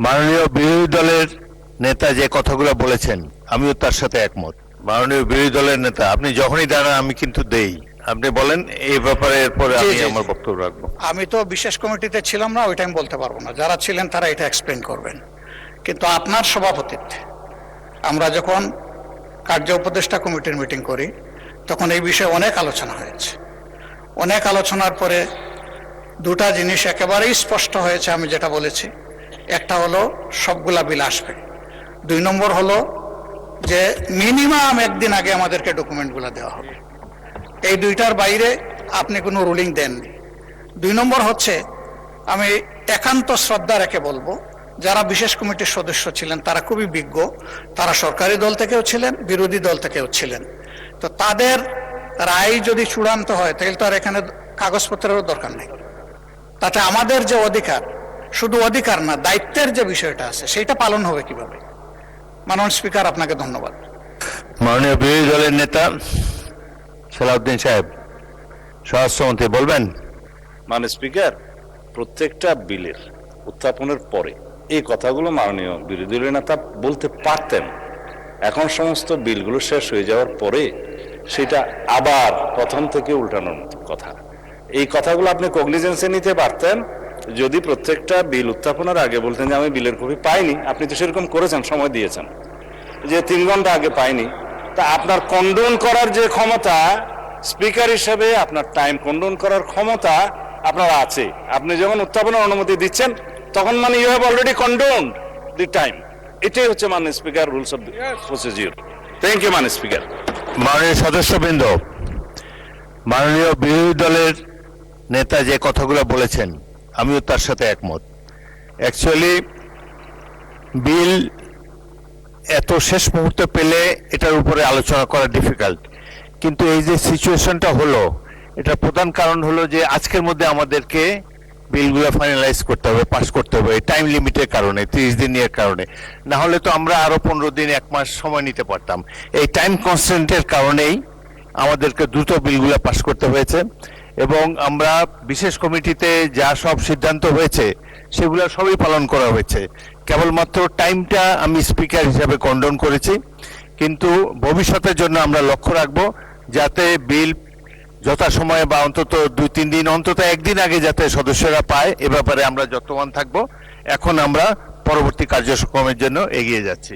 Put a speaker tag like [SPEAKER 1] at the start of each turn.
[SPEAKER 1] মাননীয় বিরোধী দলের নেতা যে কথাগুলো বলেছেন আমিও তার সাথে একমত। মাননীয় বিরোধী দলের নেতা আপনি যখনই দাঁড়ান আমি কিন্তু দেই, আপনি বলেন এই ব্যাপারে, এরপরে আমি আমার বক্তব্য রাখবো।
[SPEAKER 2] আমি তো বিশেষ কমিটিতে ছিলাম না, ওইটা আমি বলতে পারবো না, যারা ছিলেন তারা এটা এক্সপ্লেন করবেন। কিন্তু আপনার সভাপতিত্বে আমরা যখন কার্য উপদেষ্টা কমিটির মিটিং করি তখন এই বিষয়ে অনেক আলোচনা হয়েছে। অনেক আলোচনার পরে দুটা জিনিস একেবারেই স্পষ্ট হয়েছে, আমি যেটা বলেছি, একটা হলো সবগুলা বিল আসবে, 2 নম্বর হলো যে মিনিমাম একদিন আগে আমাদেরকে ডকুমেন্টগুলো দেওয়া হবে। এই দুইটার বাইরে আপনি কোনো রুলিং দেননি। 2 নম্বর হচ্ছে, আমি একান্ত শ্রদ্ধা রেখে বলবো, যারা বিশেষ কমিটির সদস্য ছিলেন তারা খুবই বিজ্ঞ, তারা সরকারি দল থেকেও ছিলেন, বিরোধী দল থেকেও ছিলেন। তো তাদের রায় যদি চূড়ান্ত হয় তাহলে তো আর এখানে কাগজপত্রেরও দরকার নেই। তাতে আমাদের যে অধিকার, শুধু অধিকার না, দায়িত্বের যে বিষয়টা আছে সেটা পালন হবে কিভাবে? মাননীয় স্পিকার, আপনাকে ধন্যবাদ।
[SPEAKER 1] মাননীয় বিরোধী দলের নেতা সালাউদ্দিন সাহেব, স্বরাষ্ট্রমন্ত্রী, বলবেন।
[SPEAKER 3] মাননীয় স্পিকার, প্রত্যেকটা বিলের উত্থাপনের পরে এই কথাগুলো মাননীয় বিরোধী দলীয় নেতা বলতে পারতেন। এখন সমস্ত বিলগুলো শেষ হয়ে যাওয়ার পরে সেটা আবার প্রথম থেকে উল্টানোর মতো কথা। এই কথাগুলো আপনি কগনিজেন্সে নিতে পারতেন যদি প্রত্যেকটা বিল উত্থাপনের আগে বলতেন যে আমি বিলের কপি পাইনি। আপনি তো সেরকম করেছেন, সময় দিয়েছেন যে 3 ঘন্টা আগে পাইনি। তা আপনার কন্ডোন করার যে ক্ষমতা, স্পিকার হিসেবে আপনার টাইম কন্ডোন করার ক্ষমতা আপনার আছে। আপনি যখন উত্থাপনের অনুমতি দিচ্ছেন তখন মানে you have already condoned the time. এটাই হচ্ছে মাননীয় speaker rules of procedure. Thank you মাননীয় স্পিকার।
[SPEAKER 1] মাননীয় সদস্যবৃন্দ, মাননীয় বিরোধী দলের নেতা যে কথাগুলো বলেছেন আমিও তার সাথে একমত। অ্যাকচুয়ালি বিল এত শেষ মুহূর্তে পেলে এটার উপরে আলোচনা করা ডিফিকাল্ট, কিন্তু এই যে সিচুয়েশনটা হলো এটার প্রধান কারণ হলো যে আজকের মধ্যে আমাদেরকে বিলগুলো ফাইনালাইজ করতে হবে, পাস করতে হবে, টাইম লিমিটের কারণে, 30 দিনের কারণে। না হলে তো আমরা আরো 15 দিন, 1 মাস সময় নিতে পারতাম। এই টাইম কনস্ট্যান্টের কারণেই আমাদেরকে দ্রুত বিলগুলো পাস করতে হয়েছে। এবং আমরা বিশেষ কমিটিতে যা সব সিদ্ধান্ত হয়েছে সেগুলো সবই পালন করা হয়েছে। কেবলমাত্র টাইমটা আমি স্পিকার হিসাবে কন্ডোন করেছি, কিন্তু ভবিষ্যতের জন্য আমরা লক্ষ্য রাখবো যাতে বিল যথাসময়ে বা অন্তত 2-3 দিন, অন্তত 1 দিন আগে যাতে সদস্যরা পায়, এ ব্যাপারে আমরা যত্নবান থাকবো। এখন আমরা পরবর্তী কার্যক্রমের জন্য এগিয়ে যাচ্ছি।